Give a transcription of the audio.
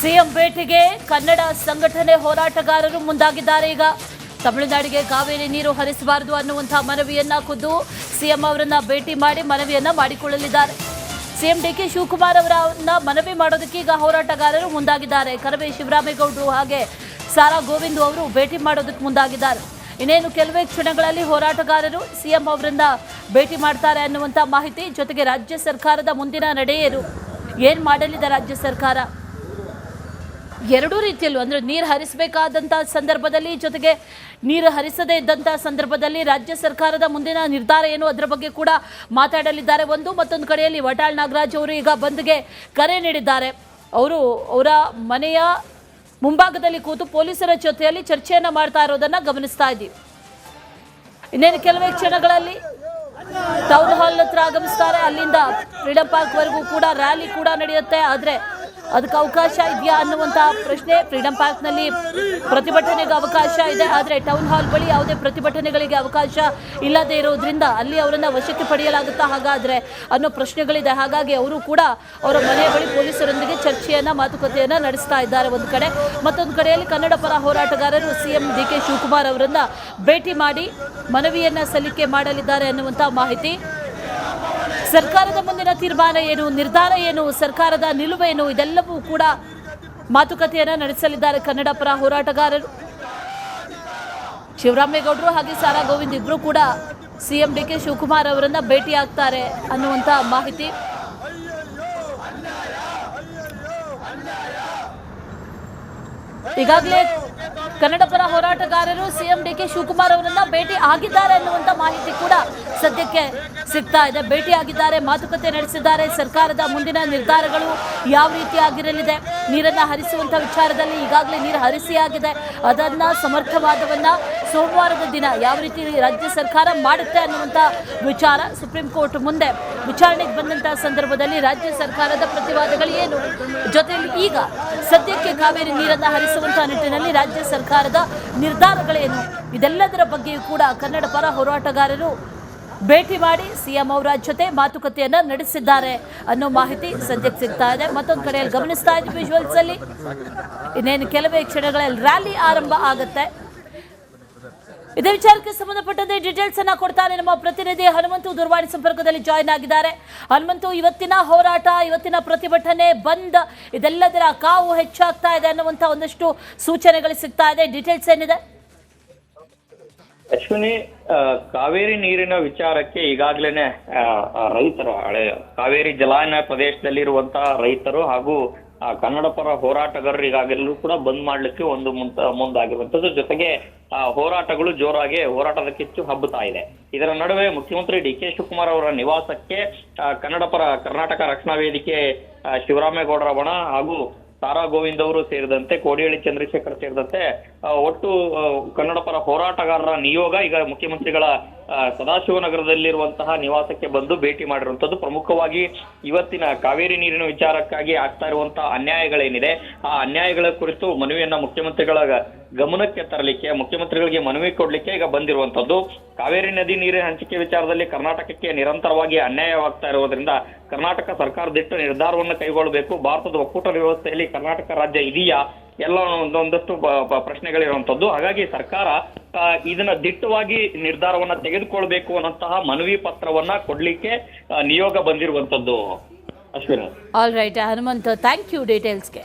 CM ಭೇಟಿಗೆ ಕನ್ನಡ ಸಂಘಟನೆ ಹೋರಾಟಗಾರರು ಮುಂದಾಗಿದ್ದಾರೆ. ಈಗ ತಮಿಳುನಾಡಿಗೆ ಕಾವೇರಿ ನೀರು ಹರಿಸಬಾರದು ಅನ್ನುವಂತಹ ಮನವಿಯನ್ನ ಖುದ್ದು ಸಿಎಂ ಅವರನ್ನ ಭೇಟಿ ಮಾಡಿ ಮನವಿಯನ್ನ ಮಾಡಿಕೊಳ್ಳಲಿದ್ದಾರೆ. ಸಿಎಂ ಡಿಕೆ ಶಿವಕುಮಾರ್ ಅವರನ್ನ ಮನವಿ ಮಾಡೋದಕ್ಕೆ ಈಗ ಹೋರಾಟಗಾರರು ಮುಂದಾಗಿದ್ದಾರೆ. ಕರವೇ ಶಿವರಾಮೇಗೌಡರು ಹಾಗೆ ಸಾರಾ ಗೋವಿಂದ್ ಅವರು ಭೇಟಿ ಮಾಡೋದಕ್ಕೆ ಮುಂದಾಗಿದ್ದಾರೆ. ಇನ್ನೇನು ಕೆಲವೇ ಕ್ಷಣಗಳಲ್ಲಿ ಹೋರಾಟಗಾರರು ಸಿಎಂ ಅವರನ್ನ ಭೇಟಿ ಮಾಡ್ತಾರೆ ಅನ್ನುವಂಥ ಮಾಹಿತಿ. ಜೊತೆಗೆ ರಾಜ್ಯ ಸರ್ಕಾರದ ಮುಂದಿನ ನಡೆಯೇನು, ಏನು ಮಾಡಲಿದೆ ರಾಜ್ಯ ಸರ್ಕಾರ, ಎರಡೂ ರೀತಿಯಲ್ಲೂ ಅಂದರೆ ನೀರು ಹರಿಸಬೇಕಾದಂಥ ಸಂದರ್ಭದಲ್ಲಿ ಜೊತೆಗೆ ನೀರು ಹರಿಸದೇ ಇದ್ದಂಥ ಸಂದರ್ಭದಲ್ಲಿ ರಾಜ್ಯ ಸರ್ಕಾರದ ಮುಂದಿನ ನಿರ್ಧಾರ ಏನು ಅದರ ಬಗ್ಗೆ ಕೂಡ ಮಾತಾಡಲಿದ್ದಾರೆ. ಮತ್ತೊಂದು ಕಡೆಯಲ್ಲಿ ವಟಾಳ್ ನಾಗರಾಜ್ ಅವರು ಈಗ ಬಂದ್ಗೆ ಕರೆ ನೀಡಿದ್ದಾರೆ. ಅವರು ಅವರ ಮನೆಯ ಮುಂಭಾಗದಲ್ಲಿ ಕೂತು ಪೊಲೀಸರ ಜೊತೆಯಲ್ಲಿ ಚರ್ಚೆಯನ್ನು ಮಾಡ್ತಾ ಇರೋದನ್ನು ಗಮನಿಸ್ತಾ ಇದ್ದೀವಿ. ಇನ್ನೇನು ಕೆಲವೇ ಕ್ಷಣಗಳಲ್ಲಿ ಟೌನ್ ಹಾಲ್ ಹತ್ರ ಆಗಮಿಸ್ತಾರೆ. ಅಲ್ಲಿಂದ ಫ್ರೀಡಂ ಪಾರ್ಕ್ ವರೆಗೂ ಕೂಡ ರ್ಯಾಲಿ ಕೂಡ ನಡೆಯುತ್ತೆ. ಆದರೆ ಅದಕ್ಕೆ ಅವಕಾಶ ಇದೆಯಾ ಅನ್ನುವಂಥ ಪ್ರಶ್ನೆ. ಫ್ರೀಡಂ ಪಾರ್ಕ್ನಲ್ಲಿ ಪ್ರತಿಭಟನೆಗೆ ಅವಕಾಶ ಇದೆ, ಆದರೆ ಟೌನ್ ಹಾಲ್ ಬಳಿ ಯಾವುದೇ ಪ್ರತಿಭಟನೆಗಳಿಗೆ ಅವಕಾಶ ಇಲ್ಲದೆ ಇರೋದ್ರಿಂದ ಅಲ್ಲಿ ಅವರನ್ನು ವಶಕ್ಕೆ ಪಡೆಯಲಾಗುತ್ತಾ ಹಾಗಾದರೆ ಅನ್ನೋ ಪ್ರಶ್ನೆಗಳಿದೆ. ಹಾಗಾಗಿ ಅವರು ಕೂಡ ಅವರ ಮನೆಯ ಬಳಿ ಪೊಲೀಸರೊಂದಿಗೆ ಚರ್ಚೆಯನ್ನು ಮಾತುಕತೆಯನ್ನು ನಡೆಸ್ತಾ ಇದ್ದಾರೆ ಒಂದು ಕಡೆ. ಮತ್ತೊಂದು ಕಡೆಯಲ್ಲಿ ಕನ್ನಡ ಪರ ಹೋರಾಟಗಾರರು ಸಿಎಂ ಡಿಕೆ ಶಿವಕುಮಾರ್ ಅವರನ್ನು ಭೇಟಿ ಮಾಡಿ ಮನವಿಯನ್ನು ಸಲ್ಲಿಕೆ ಮಾಡಲಿದ್ದಾರೆ ಅನ್ನುವಂಥ ಮಾಹಿತಿ. ಸರ್ಕಾರದ ಮುಂದಿನ ತೀರ್ಮಾನ ಏನು, ನಿರ್ಧಾರ ಏನು, ಸರ್ಕಾರದ ನಿಲುವೇನು, ಇದೆಲ್ಲವೂ ಕೂಡ ಮಾತುಕತೆಯನ್ನು ನಡೆಸಲಿದ್ದಾರೆ ಕನ್ನಡ ಪರ ಹೋರಾಟಗಾರರು. ಶಿವರಾಮೇಗೌಡರು ಹಾಗೆ ಸಾರಾ ಗೋವಿಂದ್ ಇಬ್ಬರು ಕೂಡ ಸಿಎಂ ಡಿಕೆ ಶಿವಕುಮಾರ್ ಅವರನ್ನ ಭೇಟಿ ಆಗ್ತಾರೆ ಅನ್ನುವಂಥ ಮಾಹಿತಿ. ಈಗಾಗಲೇ ಕನ್ನಡ ಪರ ಹೋರಾಟಗಾರರು ಸಿಎಂ ಡಿಕೆ ಶಿವಕುಮಾರ್ ಅವರನ್ನ ಭೇಟಿ ಆಗಿದ್ದಾರೆ ಅನ್ನುವಂಥ ಮಾಹಿತಿ ಕೂಡ ಸದ್ಯಕ್ಕೆ ಸಿಗ್ತಾ ಇದೆ. ಭೇಟಿ ಆಗಿದ್ದಾರೆ, ಮಾತುಕತೆ ನಡೆಸಿದ್ದಾರೆ. ಸರ್ಕಾರದ ಮುಂದಿನ ನಿರ್ಧಾರಗಳು ಯಾವ ರೀತಿ ಆಗಿರಲಿದೆ, ನೀರನ್ನು ಹರಿಸುವಂಥ ವಿಚಾರದಲ್ಲಿ ಈಗಾಗಲೇ ನೀರು ಹರಿಸಿಯಾಗಿದೆ, ಅದನ್ನು ಸಮರ್ಥವಾದವನ್ನ ಸೋಮವಾರದ ದಿನ ಯಾವ ರೀತಿ ರಾಜ್ಯ ಸರ್ಕಾರ ಮಾಡುತ್ತೆ ಅನ್ನುವಂಥ ವಿಚಾರ ಸುಪ್ರೀಂ ಕೋರ್ಟ್ ಮುಂದೆ ವಿಚಾರಣೆಗೆ ಬಂದಂತಹ ಸಂದರ್ಭದಲ್ಲಿ ರಾಜ್ಯ ಸರ್ಕಾರದ ಪ್ರತಿವಾದಗಳು ಏನು, ಜೊತೆಯಲ್ಲಿ ಈಗ ಸದ್ಯಕ್ಕೆ ಕಾವೇರಿ ನೀರನ್ನು ಹರಿಸುವಂತಹ ನಿಟ್ಟಿನಲ್ಲಿ ರಾಜ್ಯ ಸರ್ಕಾರದ ನಿರ್ಧಾರಗಳೇನು, ಇದೆಲ್ಲದರ ಬಗ್ಗೆಯೂ ಕೂಡ ಕನ್ನಡ ಪರ ಹೋರಾಟಗಾರರು ಭೇಟಿ ಮಾಡಿ ಸಿಎಂ ಅವರ ಜೊತೆ ಮಾತುಕತೆಯನ್ನ ನಡೆಸಿದ್ದಾರೆ ಅನ್ನೋ ಮಾಹಿತಿ ಸದ್ಯಕ್ಕೆ ಸಿಗ್ತಾ ಇದೆ. ಮತ್ತೊಂದು ಕಡೆಯಲ್ಲಿ ಗಮನಿಸ್ತಾ ಇದ್ವಿ ವಿಜುವಲ್ಸ್ ಅಲ್ಲಿ, ಇನ್ನೇನು ಕೆಲವೇ ಕ್ಷಣಗಳಲ್ಲಿ ರ್ಯಾಲಿ ಆರಂಭ ಆಗುತ್ತೆ. ಇದೇ ವಿಚಾರಕ್ಕೆ ಸಂಬಂಧಪಟ್ಟಂತೆ ಡೀಟೇಲ್ಸ್ ಅನ್ನ ಕೊಡ್ತಾರೆ ನಮ್ಮ ಪ್ರತಿನಿಧಿ ಹನುಮಂತು. ದೂರವಾಣಿ ಸಂಪರ್ಕದಲ್ಲಿ ಜಾಯ್ನ್ ಆಗಿದ್ದಾರೆ. ಹನುಮಂತು, ಇವತ್ತಿನ ಹೋರಾಟ, ಇವತ್ತಿನ ಪ್ರತಿಭಟನೆ, ಬಂದ್, ಇದೆಲ್ಲದರ ಕಾವು ಹೆಚ್ಚಾಗ್ತಾ ಇದೆ ಅನ್ನುವಂಥ ಒಂದಷ್ಟು ಸೂಚನೆಗಳು ಸಿಗ್ತಾ ಇದೆ. ಡೀಟೇಲ್ಸ್ ಏನಿದೆ? ಅಶ್ವಿನಿ, ಕಾವೇರಿ ನೀರಿನ ವಿಚಾರಕ್ಕೆ ಈಗಾಗಲೇ ರೈತರು, ಹಳೆ ಕಾವೇರಿ ಜಲಾನಯ ಪ್ರದೇಶದಲ್ಲಿರುವಂತಹ ರೈತರು ಹಾಗೂ ಕನ್ನಡ ಪರ ಹೋರಾಟಗಾರರು ಈಗಾಗಲೂ ಕೂಡ ಬಂದ್ ಮಾಡ್ಲಿಕ್ಕೆ ಮುಂದಾಗಿರುವಂತದ್ದು. ಜೊತೆಗೆ ಹೋರಾಟಗಳು ಜೋರಾಗಿ ಹೋರಾಟದ ಕಿಚ್ಚು ಹಬ್ಬುತ್ತಾ ಇದೆ. ಇದರ ನಡುವೆ ಮುಖ್ಯಮಂತ್ರಿ ಡಿ ಕೆ ಶಿವಕುಮಾರ್ ಅವರ ನಿವಾಸಕ್ಕೆ ಕನ್ನಡ ಪರ ಕರ್ನಾಟಕ ರಕ್ಷಣಾ ವೇದಿಕೆ ಶಿವರಾಮೇಗೌಡರ ಬಣ ಹಾಗೂ ಸಾರಾ ಗೋವಿಂದ್ ಅವರು ಸೇರಿದಂತೆ ಕೋಡಿಹಳ್ಳಿ ಚಂದ್ರಶೇಖರ್ ಸೇರಿದಂತೆ ಒಟ್ಟು ಕನ್ನಡ ಪರ ಹೋರಾಟಗಾರರ ನಿಯೋಗ ಈಗ ಮುಖ್ಯಮಂತ್ರಿಗಳ ಸದಾಶಿವನಗರದಲ್ಲಿರುವಂತಹ ನಿವಾಸಕ್ಕೆ ಬಂದು ಭೇಟಿ ಮಾಡಿರುವಂತದ್ದು. ಪ್ರಮುಖವಾಗಿ ಇವತ್ತಿನ ಕಾವೇರಿ ನೀರಿನ ವಿಚಾರಕ್ಕಾಗಿ ಆಗ್ತಾ ಇರುವಂತಹ ಅನ್ಯಾಯಗಳೇನಿದೆ ಆ ಅನ್ಯಾಯಗಳ ಕುರಿತು ಮನವಿಯನ್ನ ಮುಖ್ಯಮಂತ್ರಿಗಳ ಗಮನಕ್ಕೆ ತರಲಿಕ್ಕೆ, ಮುಖ್ಯಮಂತ್ರಿಗಳಿಗೆ ಮನವಿ ಕೊಡ್ಲಿಕ್ಕೆ ಈಗ ಬಂದಿರುವಂತದ್ದು. ಕಾವೇರಿ ನದಿ ನೀರಿನ ಹಂಚಿಕೆ ವಿಚಾರದಲ್ಲಿ ಕರ್ನಾಟಕಕ್ಕೆ ನಿರಂತರವಾಗಿ ಅನ್ಯಾಯವಾಗ್ತಾ ಇರುವುದರಿಂದ ಕರ್ನಾಟಕ ಸರ್ಕಾರ ದಿಟ್ಟ ನಿರ್ಧಾರವನ್ನು ಕೈಗೊಳ್ಳಬೇಕು. ಭಾರತದ ಒಕ್ಕೂಟ ವ್ಯವಸ್ಥೆಯಲ್ಲಿ ಕರ್ನಾಟಕ ರಾಜ್ಯ ಇದೆಯಾ ಎಲ್ಲ ಒಂದೊಂದಷ್ಟು ಪ್ರಶ್ನೆಗಳಿರುವಂತದ್ದು. ಹಾಗಾಗಿ ಸರ್ಕಾರ ಇದನ್ನ ದಿಟ್ಟವಾಗಿ ನಿರ್ಧಾರವನ್ನ ತೆಗೆದುಕೊಳ್ಬೇಕು ಅನ್ನೋಂತಹ ಮನವಿ ಪತ್ರವನ್ನ ಕೊಡ್ಲಿಕ್ಕೆ ನಿಯೋಗ ಬಂದಿರುವಂತದ್ದು. Ashwini. All right Hanumanth, thank you ಡೀಟೇಲ್ಸ್ಗೆ.